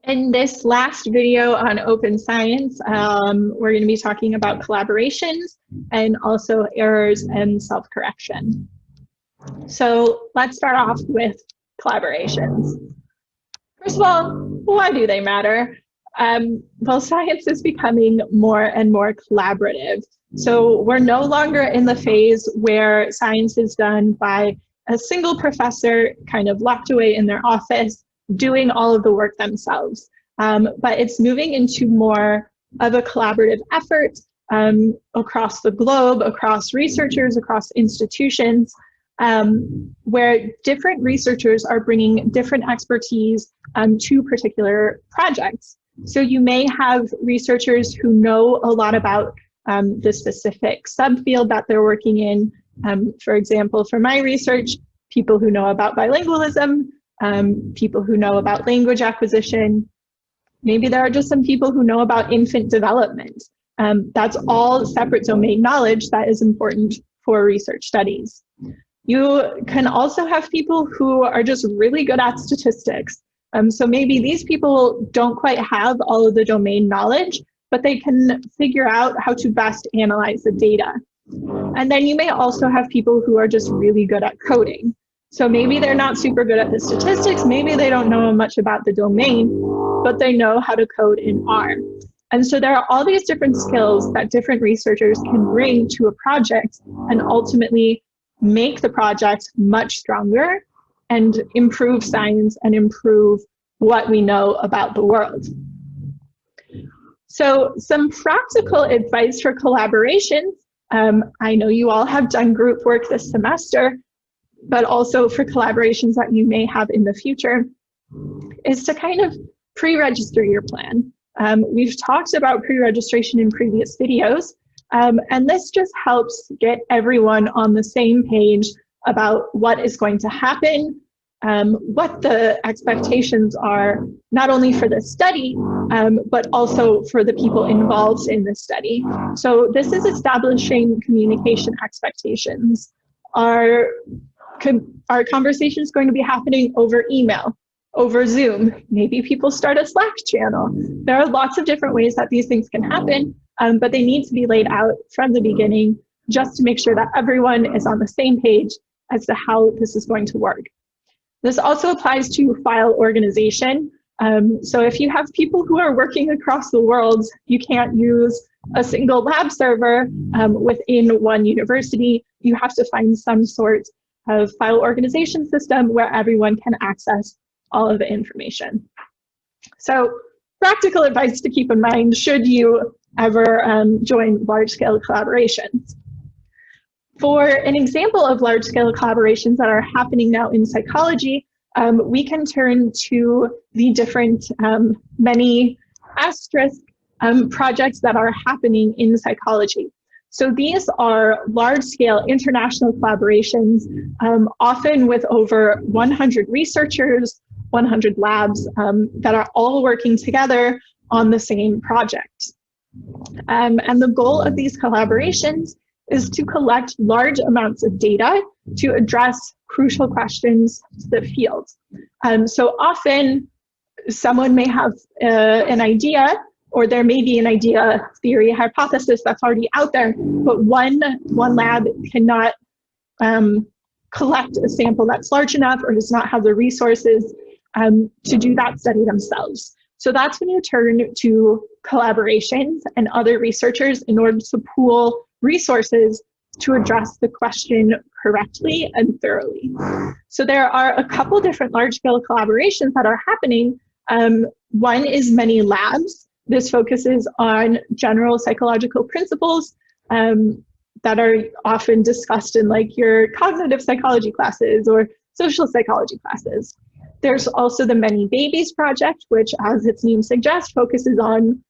In this last video on open science, we're going to be talking about collaborations and also errors and self-correction. So let's start off with collaborations. First of all, why do they matter? Well, science is becoming more and more collaborative. So we're no longer in the phase where science is done by a single professor kind of locked away in their office doing all of the work themselves. But it's moving into more of a collaborative effort across the globe, across researchers, across institutions, where different researchers are bringing different expertise to particular projects. So you may have researchers who know a lot about the specific subfield that they're working in. For example, for my research, people who know about bilingualism, people who know about language acquisition. Maybe there are just some people who know about infant development. That's all separate domain knowledge that is important for research studies. You can also have people who are just really good at statistics. So maybe these people don't quite have all of the domain knowledge, but they can figure out how to best analyze the data. And then you may also have people who are just really good at coding. So maybe they're not super good at the statistics, maybe they don't know much about the domain, but they know how to code in R. And so there are all these different skills that different researchers can bring to a project and ultimately make the project much stronger and improve science and improve what we know about the world. So some practical advice for collaborations. I know you all have done group work this semester, but also for collaborations that you may have in the future, is to kind of pre-register your plan. We've talked about pre-registration in previous videos, and this just helps get everyone on the same page about what is going to happen, what the expectations are, not only for the study, but also for the people involved in the study. So this is establishing communication expectations. Our conversation is going to be happening over email, over Zoom. Maybe people start a Slack channel. There are lots of different ways that these things can happen, but they need to be laid out from the beginning just to make sure that everyone is on the same page as to how this is going to work. This also applies to file organization. So if you have people who are working across the world, you can't use a single lab server within one university. You have to find some sort of file organization system where everyone can access all of the information. So practical advice to keep in mind should you ever join large-scale collaborations. For an example of large-scale collaborations that are happening now in psychology, we can turn to the different many asterisk projects that are happening in psychology. So these are large-scale international collaborations, often with over 100 researchers, 100 labs that are all working together on the same project. And the goal of these collaborations is to collect large amounts of data to address crucial questions to the field. So often someone may have an idea, or there may be an idea, theory, hypothesis that's already out there, but one lab cannot collect a sample that's large enough or does not have the resources to do that study themselves. So that's when you turn to collaborations and other researchers in order to pool resources to address the question correctly and thoroughly. So there are a couple different large-scale collaborations that are happening. One is many labs. This focuses on general psychological principles that are often discussed in like your cognitive psychology classes or social psychology classes. There's also the Many Babies Project, which, as its name suggests, focuses on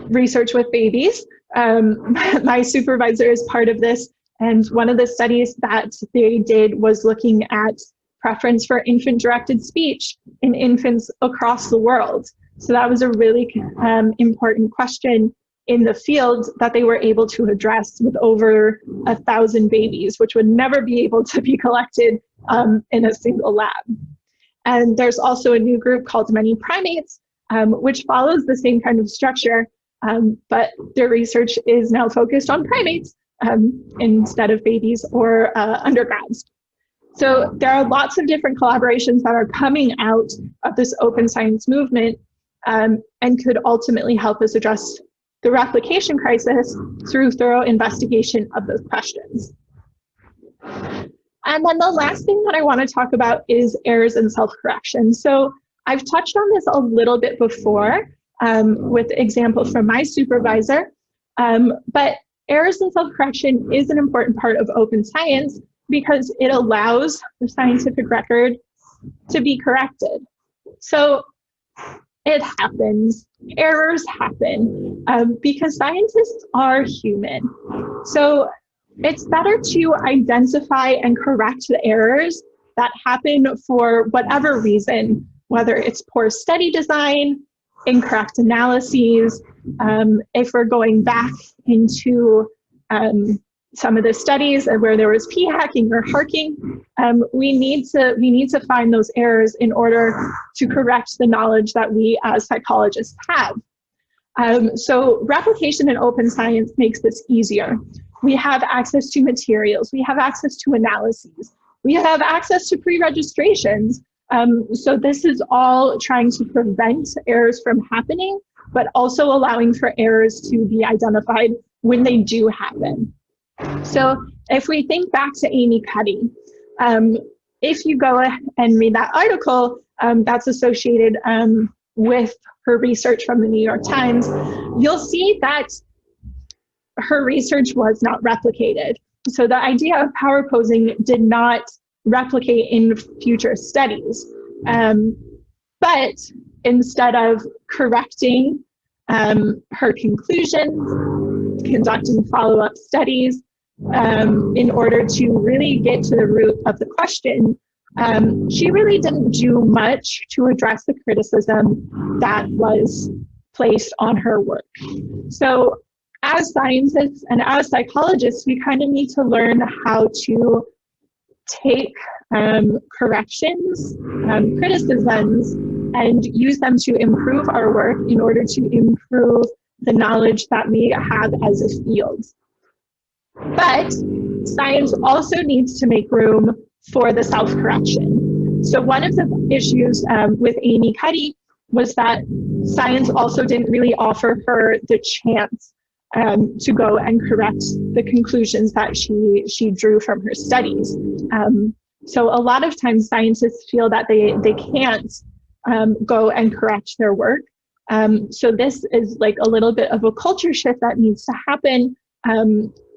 research with babies. My supervisor is part of this, and one of the studies that they did was looking at preference for infant-directed speech in infants across the world. So that was a really important question in the field that they were able to address with over 1,000 babies, which would never be able to be collected in a single lab. And there's also a new group called Many Primates, which follows the same kind of structure, but their research is now focused on primates instead of babies or undergrads. So there are lots of different collaborations that are coming out of this open science movement and could ultimately help us address the replication crisis through thorough investigation of those questions. And then the last thing that I want to talk about is errors and self-correction. So I've touched on this a little bit before with example from my supervisor, but errors and self-correction is an important part of open science because it allows the scientific record to be corrected. So it happens, errors happen because scientists are human. So it's better to identify and correct the errors that happen for whatever reason, whether it's poor study design, incorrect analyses. If we're going back into some of the studies where there was p-hacking or harking, we need to find those errors in order to correct the knowledge that we as psychologists have. So replication in open science makes this easier. We have access to materials, we have access to analyses, we have access to pre-registrations. So this is all trying to prevent errors from happening, but also allowing for errors to be identified when they do happen. So if we think back to Amy Cuddy, if you go and read that article that's associated with her research from the New York Times, you'll see that her research was not replicated. So the idea of power posing did not replicate in future studies. But instead of correcting her conclusions, conducting follow-up studies, in order to really get to the root of the question, she really didn't do much to address the criticism that was placed on her work. So as scientists and as psychologists, we kind of need to learn how to take corrections, criticisms, and use them to improve our work in order to improve the knowledge that we have as a field. But science also needs to make room for the self-correction. So one of the issues with Amy Cuddy was that science also didn't really offer her the chance to go and correct the conclusions that she drew from her studies. So a lot of times scientists feel that they can't go and correct their work. So this is like a little bit of a culture shift that needs to happen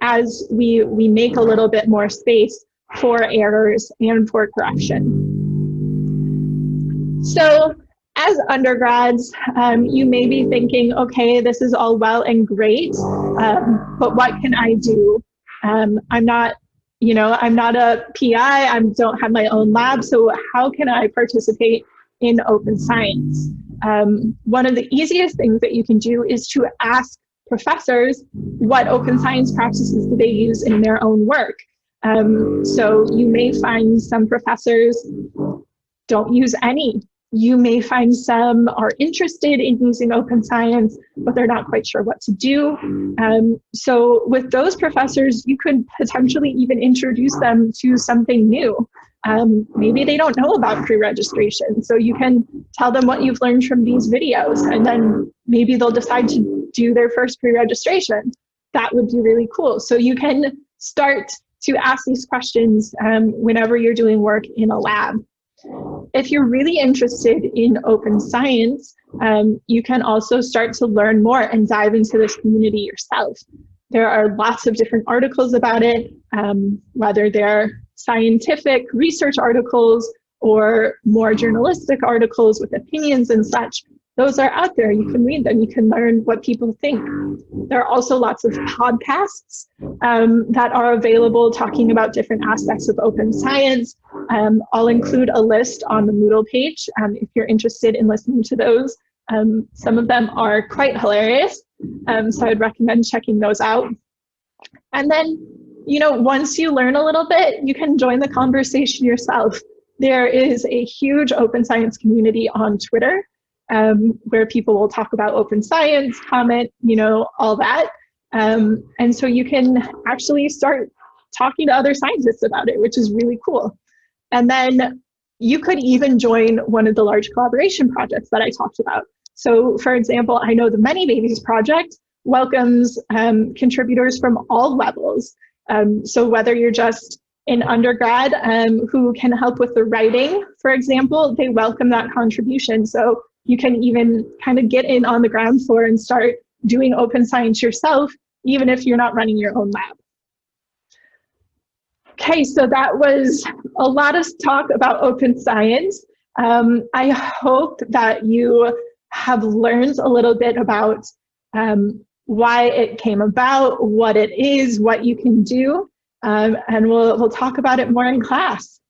as we make a little bit more space for errors and for correction. So as undergrads, you may be thinking, okay, this is all well and great, but what can I do? I'm not a PI, I don't have my own lab, so how can I participate in open science? One of the easiest things that you can do is to ask professors what open science practices do they use in their own work. So you may find some professors don't use any. You may find some are interested in using open science, but they're not quite sure what to do. So with those professors, you could potentially even introduce them to something new. Maybe they don't know about pre-registration, so you can tell them what you've learned from these videos, and then maybe they'll decide to do their first pre-registration. That would be really cool. So you can start to ask these questions whenever you're doing work in a lab. If you're really interested in open science, you can also start to learn more and dive into this community yourself. There are lots of different articles about it, whether they're scientific research articles or more journalistic articles with opinions and such. Those are out there. You can read them. You can learn what people think. There are also lots of podcasts that are available talking about different aspects of open science. I'll include a list on the Moodle page if you're interested in listening to those. Some of them are quite hilarious, so I'd recommend checking those out. And then, once you learn a little bit, you can join the conversation yourself. There is a huge open science community on Twitter. where people will talk about open science, comment, all that. And so you can actually start talking to other scientists about it, which is really cool. And then you could even join one of the large collaboration projects that I talked about. So for example, I know the Many Babies Project welcomes contributors from all levels. So whether you're just an undergrad who can help with the writing, for example, they welcome that contribution. So you can even kind of get in on the ground floor and start doing open science yourself, even if you're not running your own lab. Okay, so that was a lot of talk about open science. I hope that you have learned a little bit about why it came about, what it is, what you can do, and we'll talk about it more in class.